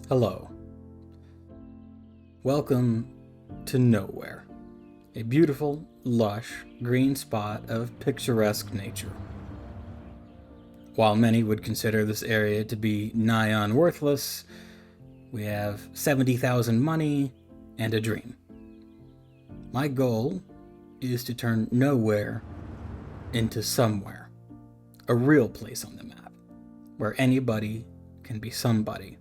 Hello. Welcome to Nowhere, a beautiful, lush, green spot of picturesque nature. While many would consider this area to be nigh on worthless, we have 70,000 money and a dream. My goal is to turn nowhere into somewhere, a real place on the map, where anybody can be somebody.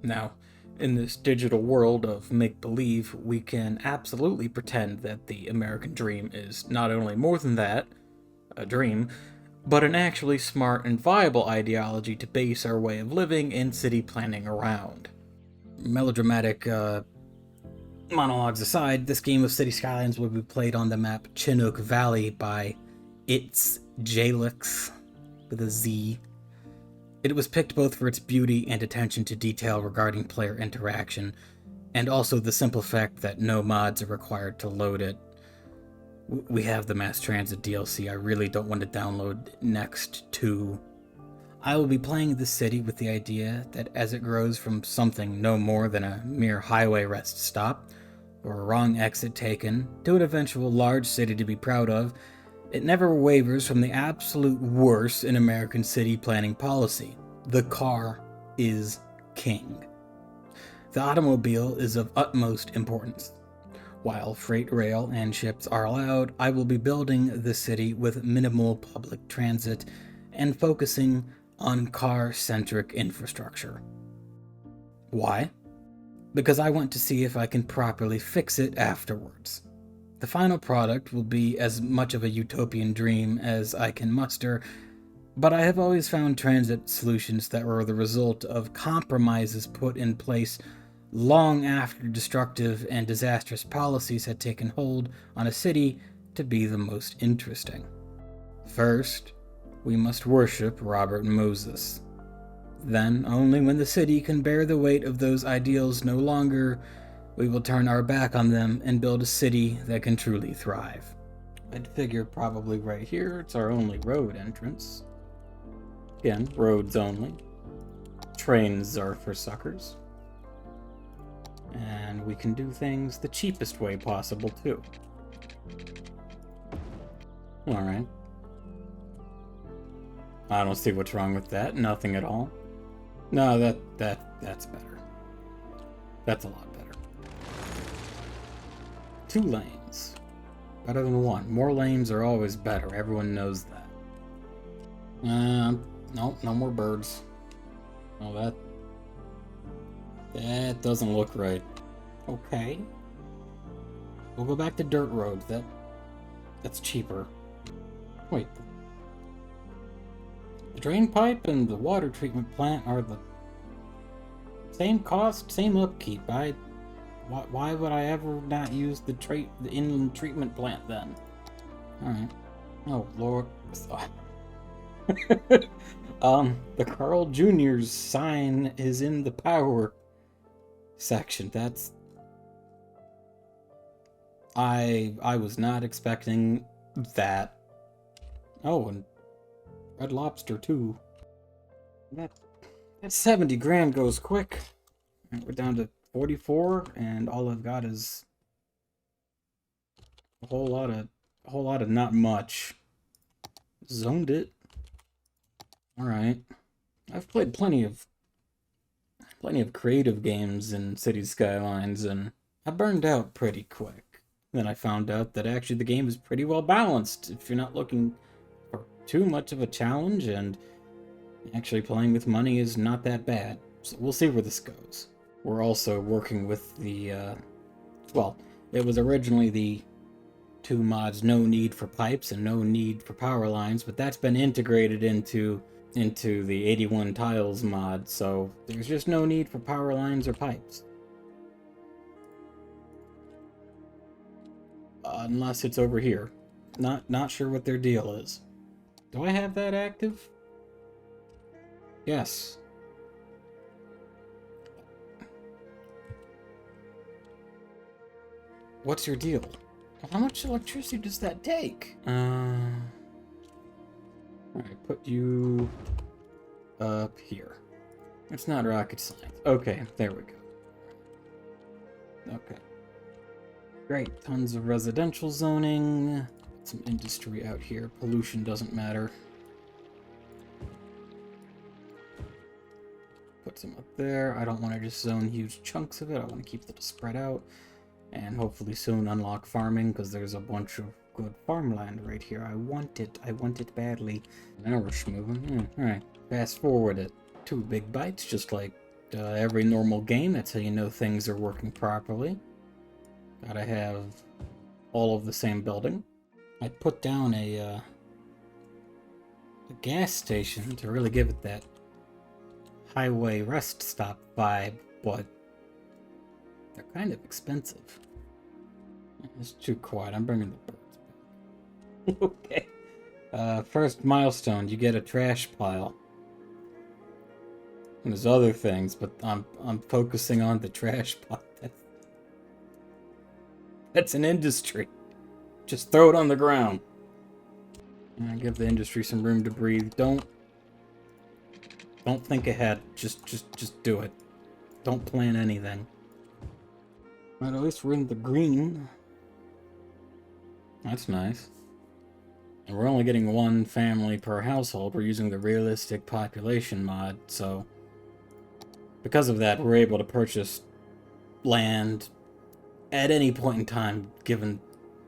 Now, in this digital world of make-believe, we can absolutely pretend that the American dream is not only more than that, a dream, but an actually smart and viable ideology to base our way of living and city planning around. Melodramatic monologues aside, this game of Cities Skylines will be played on the map Chinook Valley by It's Jalix, with a Z. It was picked both for its beauty and attention to detail regarding player interaction, and also the simple fact that no mods are required to load it. We have the mass transit DLC. I really don't want to download next to. I will be playing the city with the idea that as it grows from something no more than a mere highway rest stop, or a wrong exit taken, to an eventual large city to be proud of, it never wavers from the absolute worst in American city planning policy. The car is king. The automobile is of utmost importance. While freight rail and ships are allowed, I will be building the city with minimal public transit and focusing on car-centric infrastructure. Why? Because I want to see if I can properly fix it afterwards. The final product will be as much of a utopian dream as I can muster, but I have always found transit solutions that were the result of compromises put in place long after destructive and disastrous policies had taken hold on a city to be the most interesting. First, we must worship Robert Moses. Then, only when the city can bear the weight of those ideals no longer, we will turn our back on them and build a city that can truly thrive. I'd figure probably right here, it's our only road entrance. Again, roads only. Trains are for suckers. And we can do things the cheapest way possible, too. Alright. I don't see what's wrong with that. Nothing at all. No, that's better. That's a lot better. 2 lanes. Better than 1. More lanes are always better. Everyone knows that. No more birds. Oh, that doesn't look right. Okay. We'll go back to dirt roads. That's cheaper. Wait. The drain pipe and the water treatment plant are the same cost, same upkeep. Why would I ever not use the inland treatment plant then? Alright. Oh, Lord. The Carl Jr.'s sign is in the power section. That's... I was not expecting that. Oh, and Red Lobster, too. That 70 grand goes quick. We're down to 44, and all I've got is a whole lot of not much. Zoned it. Alright. I've played plenty of creative games in Cities Skylines, and I burned out pretty quick. Then I found out that actually the game is pretty well balanced if you're not looking for too much of a challenge, and actually playing with money is not that bad. So we'll see where this goes. We're also working with the, well, it was originally the 2 mods, no need for pipes and no need for power lines, but that's been integrated into the 81 tiles mod, so there's just no need for power lines or pipes. Unless it's over here. Not sure what their deal is. Do I have that active? Yes. What's your deal? How much electricity does that take? Alright, put you up here. It's not rocket science. Okay, there we go. Okay. Great, tons of residential zoning. Some industry out here. Pollution doesn't matter. Put some up there. I don't want to just zone huge chunks of it. I want to keep it spread out. And hopefully soon unlock farming, because there's a bunch of good farmland right here. I want it. I want it badly. Now we're schmoving. Alright. Fast forward it. 2 big bites, just like every normal game. That's how you know things are working properly. Gotta have all of the same building. I put down a gas station to really give it that highway rest stop vibe, but they're kind of expensive. It's too quiet. I'm bringing the birds back. Okay. First milestone, you get a trash pile. And there's other things, but I'm focusing on the trash pile. That's an industry. Just throw it on the ground. And give the industry some room to breathe. Don't think ahead. Just do it. Don't plan anything. But at least we're in the green. That's nice. And we're only getting 1 family per household. We're using the realistic population mod, so because of that, we're able to purchase land at any point in time, given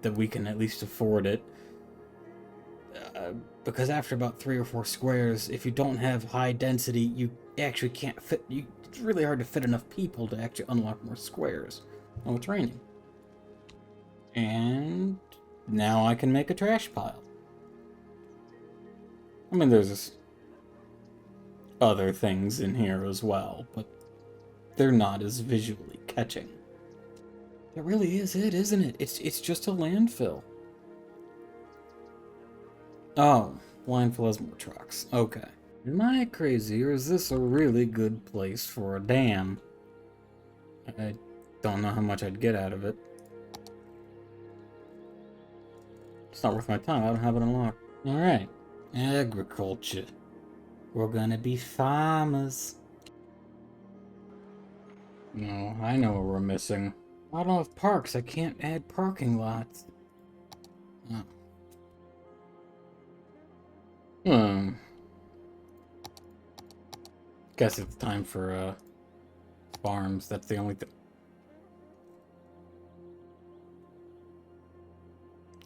that we can at least afford it. Because after about 3 or 4 squares, if you don't have high density, you actually can't fit. It's really hard to fit enough people to actually unlock more squares. Oh, it's raining. And now I can make a trash pile. I mean, there's other things in here as well, but they're not as visually catching. That really is it, isn't it? It's just a landfill. Oh, landfill has more trucks. Okay. Am I crazy, or is this a really good place for a dam? I don't know how much I'd get out of it. It's not worth my time. I don't have it unlocked. Alright. Agriculture. We're gonna be farmers. No, I know what we're missing. I don't have parks. I can't add parking lots. Oh. Guess it's time for farms. That's the only thing.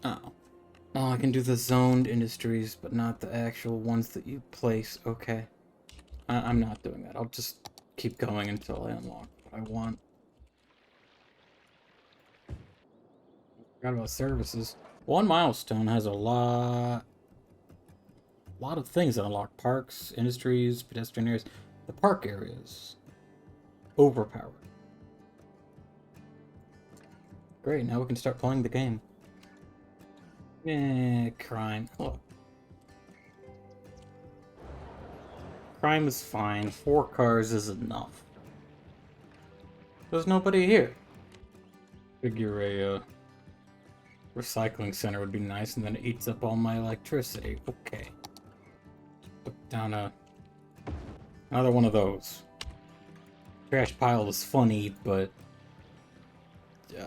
Oh. Oh, I can do the zoned industries, but not the actual ones that you place. Okay. I'm not doing that. I'll just keep going until I unlock what I want. Forgot about services. 1 milestone has a lot of things that unlock: parks, industries, pedestrian areas. The park areas. Overpowered. Great, now we can start playing the game. Crime. Look. Crime is fine. 4 cars is enough. There's nobody here. Figure a recycling center would be nice, and then it eats up all my electricity. Okay. Put down another one of those. Trash pile is funny, but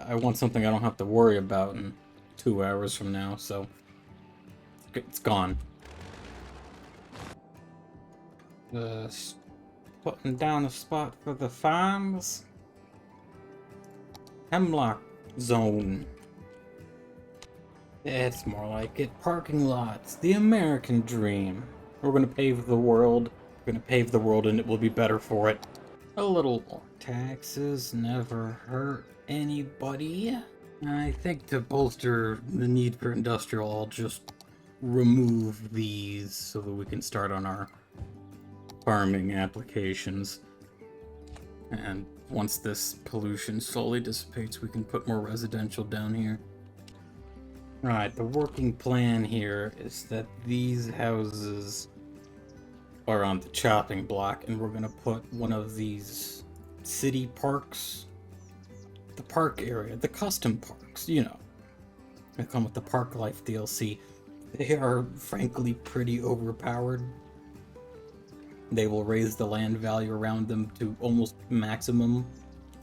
I want something I don't have to worry about in 2 hours from now, so it's gone. Putting down a spot for the farms. Hemlock zone. It's more like it. Parking lots. The American dream. We're gonna pave the world. We're gonna pave the world and it will be better for it. A little more taxes never hurt anybody. I think to bolster the need for industrial, I'll just remove these so that we can start on our farming applications. And once this pollution slowly dissipates, we can put more residential down here. Alright, the working plan here is that these houses are on the chopping block, and we're gonna put one of these city parks, the park area, the custom parks, you know. They come with the Park Life DLC. They are frankly pretty overpowered. They will raise the land value around them to almost maximum.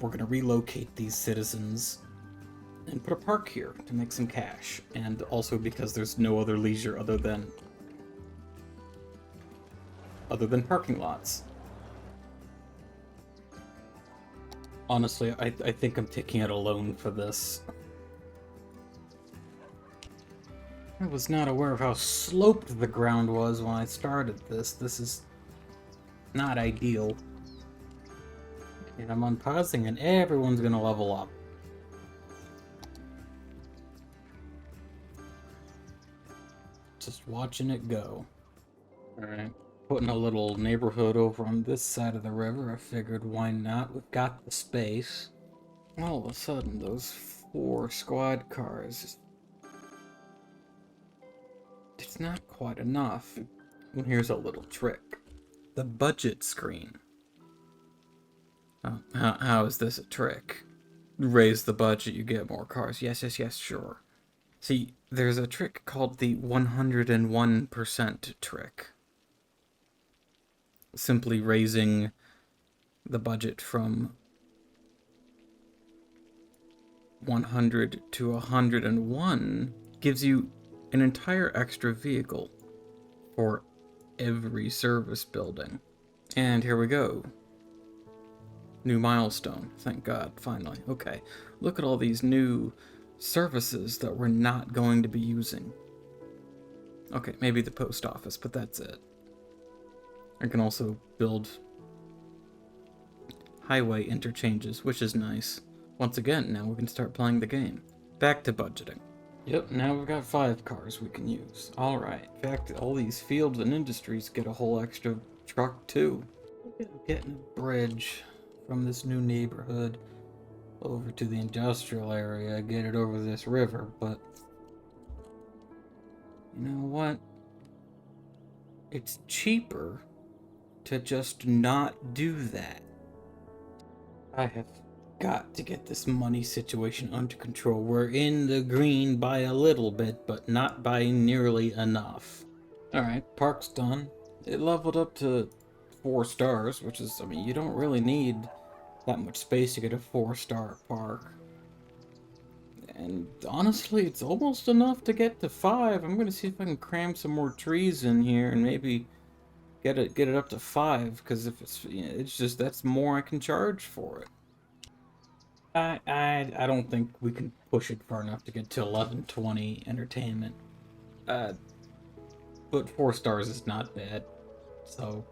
We're going to relocate these citizens and put a park here to make some cash. And also because there's no other leisure other than parking lots. Honestly, I think I'm taking out a loan for this. I was not aware of how sloped the ground was when I started this. This is not ideal. And I'm unpausing and everyone's gonna level up. Just watching it go. Alright. Putting a little neighborhood over on this side of the river. I figured, why not? We've got the space. All of a sudden, those 4 squad cars... It's not quite enough. And here's a little trick. The budget screen. Oh, how is this a trick? Raise the budget, you get more cars. Yes, sure. See, there's a trick called the 101% trick. Simply raising the budget from 100 to 101 gives you an entire extra vehicle for every service building. And here we go. New milestone. Thank God, finally. Okay, look at all these new services that we're not going to be using. Okay, maybe the post office, but that's it. I can also build highway interchanges, which is nice. Once again, now we can start playing the game. Back to budgeting. Yep, now we've got 5 cars we can use. Alright, in fact, all these fields and industries get a whole extra truck too. Getting a bridge from this new neighborhood over to the industrial area, get it over this river, but you know what? It's cheaper to just not do that. I have got to get this money situation under control. We're in the green by a little bit, but not by nearly enough. Alright, park's done. It leveled up to 4 stars, which is, I mean, you don't really need that much space to get a 4-star park. And honestly, it's almost enough to get to 5. I'm gonna see if I can cram some more trees in here and maybe get it up to 5, because if it's, you know, it's just, that's more I can charge for it. I don't think we can push it far enough to get to 1120 entertainment. But 4 stars is not bad. So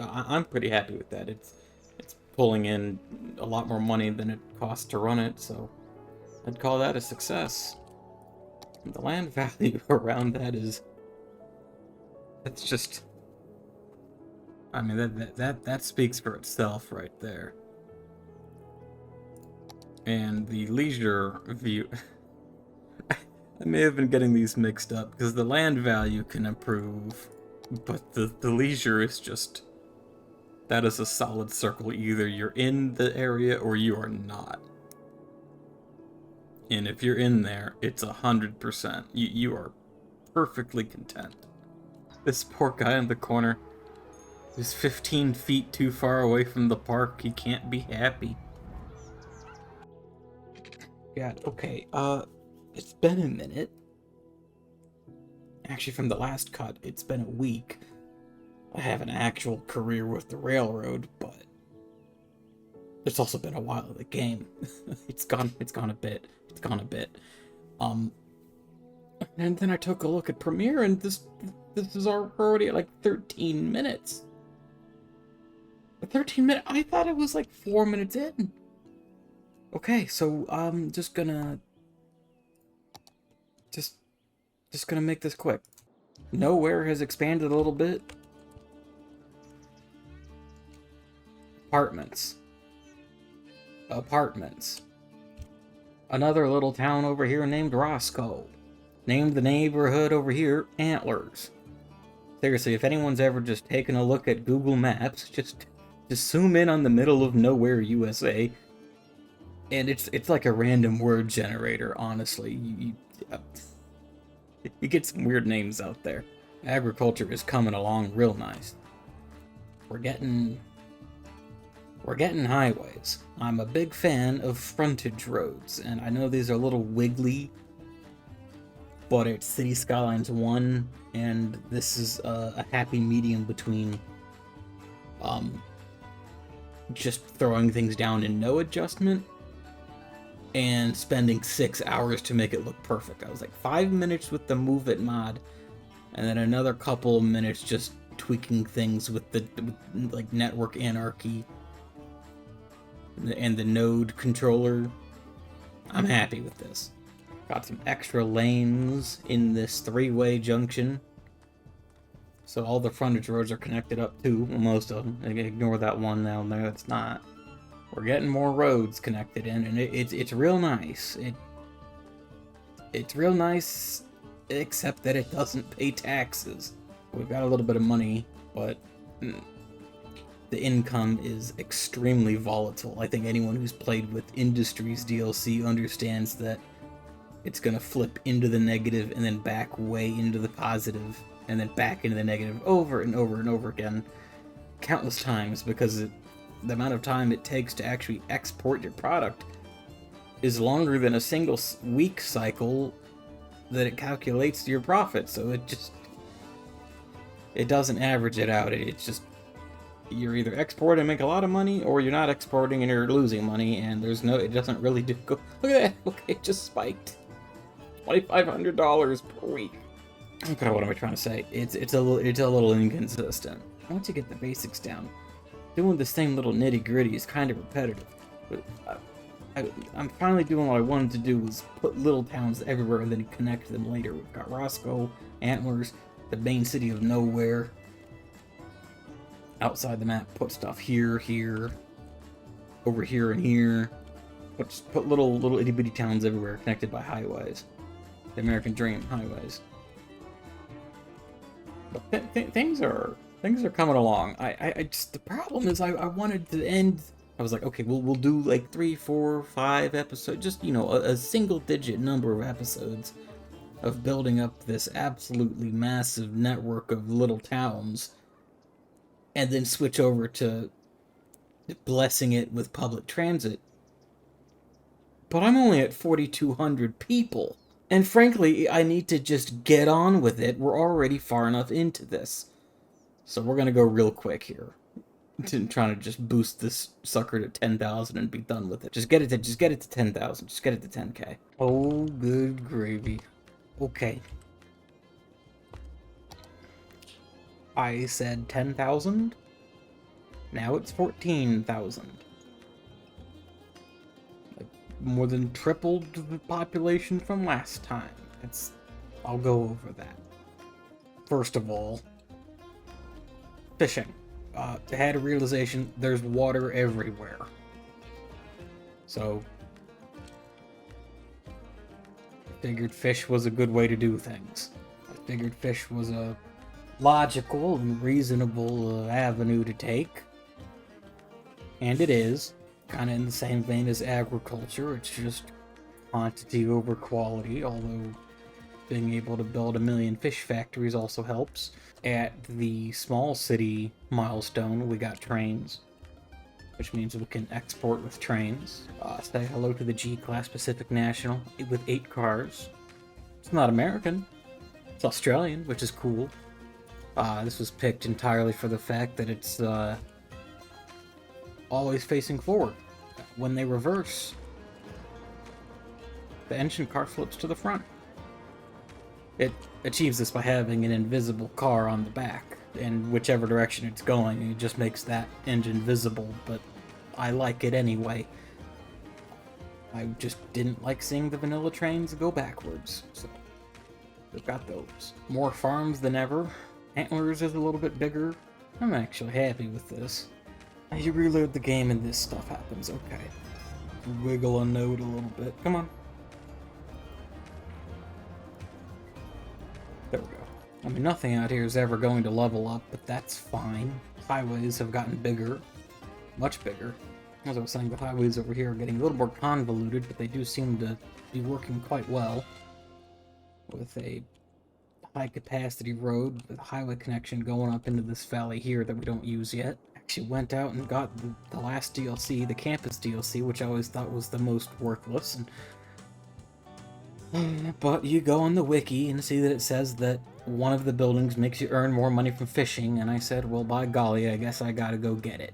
I'm pretty happy with that. It's pulling in a lot more money than it costs to run it, so I'd call that a success. And the land value around that is, it's just, I mean, that speaks for itself right there. And the leisure view, I may have been getting these mixed up because the land value can improve, but the leisure is just, that is a solid circle. Either you're in the area or you are not. And if you're in there, it's 100%. You are perfectly content. This poor guy in the corner is 15 feet too far away from the park. He can't be happy. God, okay, it's been a minute. Actually, from the last cut, it's been a week. I have an actual career with the railroad, but it's also been a while in the game. It's gone a bit. And then I took a look at Premiere, and this is already at like 13 minutes. 13 minutes? I thought it was like 4 minutes in. Okay, so I'm just gonna make this quick. Nowhere has expanded a little bit. Apartments. Another little town over here named Roscoe. Named the neighborhood over here Antlers. Seriously, if anyone's ever just taken a look at Google Maps, just zoom in on the middle of nowhere, USA. And it's like a random word generator, honestly. You get some weird names out there. Agriculture is coming along real nice. We're getting highways. I'm a big fan of frontage roads, and I know these are a little wiggly, but it's Cities Skylines 1, and this is a happy medium between just throwing things down and no adjustment, and spending 6 hours to make it look perfect. I was like 5 minutes with the Move It mod, and then another couple of minutes just tweaking things with like network anarchy and the node controller. I'm happy with this. Got some extra lanes in this 3-way junction, so all the frontage roads are connected up too. Well, most of them. Ignore that one down there that's not. We're getting more roads connected in, and it's real nice. It's real nice, except that it doesn't pay taxes. We've got a little bit of money, but the income is extremely volatile. I think anyone who's played with Industries DLC understands that it's gonna flip into the negative and then back way into the positive and then back into the negative over and over and over again countless times, because the amount of time it takes to actually export your product is longer than a single week cycle that it calculates your profit. So it doesn't average it out. It's just, you're either exporting and make a lot of money, or you're not exporting and you're losing money, and it doesn't really go. Look at that. Okay, it just spiked. $2,500 per week. Okay, what am I trying to say? It's a little inconsistent. Once you get the basics down, doing the same little nitty gritty is kind of repetitive. But I'm finally doing what I wanted to do, was put little towns everywhere and then connect them later. We've got Roscoe, Antlers, the main city of nowhere. Outside the map, put stuff here, over here, and here. Put little itty bitty towns everywhere, connected by highways. The American Dream highways. But things are coming along. I just, the problem is I wanted to end. I was like, okay, we'll do like 3, 4, 5 episodes, just, you know, a single digit number of episodes of building up this absolutely massive network of little towns, and then switch over to blessing it with public transit. But I'm only at 4,200 people. And frankly, I need to just get on with it. We're already far enough into this. So we're gonna go real quick here. Trying to just boost this sucker to 10,000 and be done with it. Just get it to 10,000. Just get it to 10k. Oh, good gravy. Okay. I said 10,000. Now it's 14,000. More than tripled the population from last time. I'll go over that. First of all, fishing. I had a realization there's water everywhere. So, I figured fish was a good way to do things. I figured fish was a logical and reasonable avenue to take. And it is. Kind of in the same vein as agriculture. It's just quantity over quality, although being able to build 1 million fish factories also helps. At the small city milestone, we got trains, which means we can export with trains. Say hello to the G-Class Pacific National with 8 cars. It's not American. It's Australian, which is cool. This was picked entirely for the fact that it's always facing forward. When they reverse, the engine car flips to the front. It achieves this by having an invisible car on the back, and whichever direction it's going, it just makes that engine visible, but I like it anyway. I just didn't like seeing the vanilla trains go backwards, so we've got those. More farms than ever. Antlers is a little bit bigger. I'm actually happy with this. You reload the game and this stuff happens. Okay. Wiggle a node a little bit. Come on. There we go. I mean, nothing out here is ever going to level up, but that's fine. Highways have gotten bigger. Much bigger. As I was saying, the highways over here are getting a little more convoluted, but they do seem to be working quite well. With a high-capacity road with a highway connection going up into this valley here that we don't use yet. Actually went out and got the last DLC, the campus DLC, which I always thought was the most worthless. But you go on the wiki and see that it says that one of the buildings makes you earn more money from fishing, and I said, well, by golly, I guess I gotta go get it.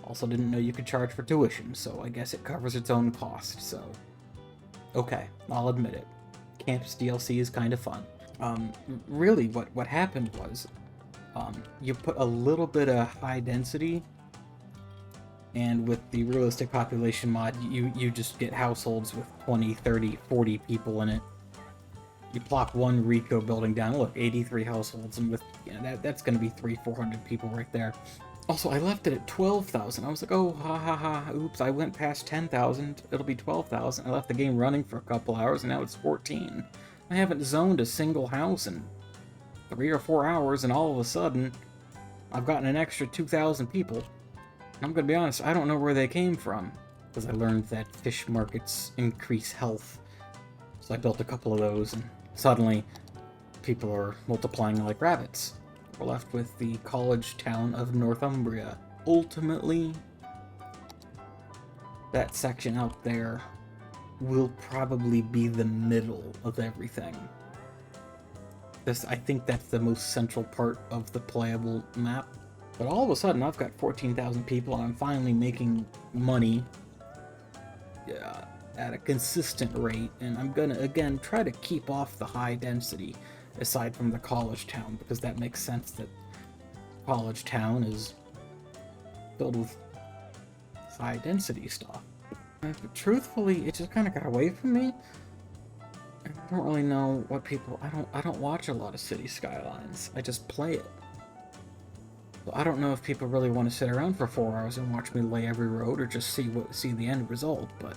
Also didn't know you could charge for tuition, so I guess it covers its own cost, so... Okay, I'll admit it. Campus DLC is kind of fun. Really, what happened was, you put a little bit of high density, and with the realistic population mod, you just get households with 20, 30, 40 people in it. You plop one Rico building down, look, 83 households, and with that's going to be 300-400 people right there. Also, I left it at 12,000. I was like, oh, ha ha ha, oops, I went past 10,000, it'll be 12,000. I left the game running for a couple hours, and now it's 14. I haven't zoned a single house in 3 or 4 hours, and all of a sudden, I've gotten an extra 2,000 people. I'm gonna be honest, I don't know where they came from, because I learned that fish markets increase health. So I built a couple of those, and suddenly, people are multiplying like rabbits. We're left with the college town of Northumbria. Ultimately, that section out there will probably be the middle of everything. I think that's the most central part of the playable map. But all of a sudden, I've got 14,000 people, and I'm finally making money at a consistent rate, and I'm gonna, again, try to keep off the high density, aside from the college town, because that makes sense that college town is filled with high density stuff. But truthfully, it just kind of got away from me. I don't really know what people... I don't watch a lot of Cities Skylines. I just play it. So I don't know if people really want to sit around for 4 hours and watch me lay every road, or just see the end result, but...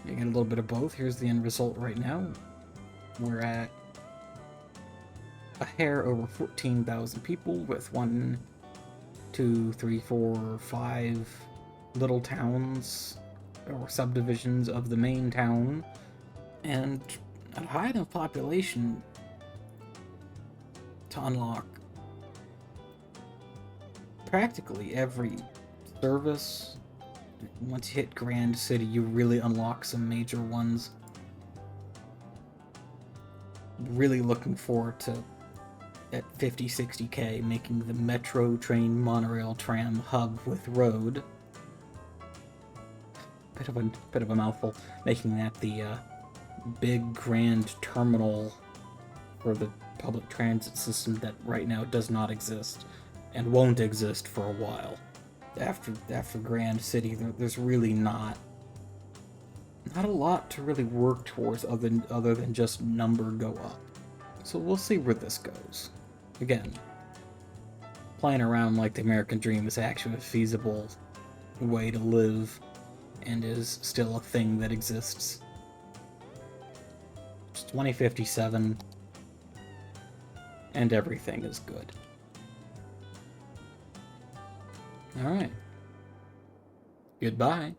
You get a little bit of both. Here's the end result right now. We're at a hair over 14,000 people with 1, 2, 3, 4, 5 little towns or subdivisions of the main town, and a high enough population to unlock practically every service. Once you hit Grand City, you really unlock some major ones. Really looking forward to, at 50-60k, making the metro, train, monorail, tram hub with road. Bit of a mouthful. Making that the big grand terminal for the public transit system that right now does not exist and won't exist for a while. After Grand City, there's really not a lot to really work towards other than just number go up. So we'll see where this goes. Again, playing around like the American dream is actually a feasible way to live and is still a thing that exists. It's 2057 and everything is good. Alright. Goodbye.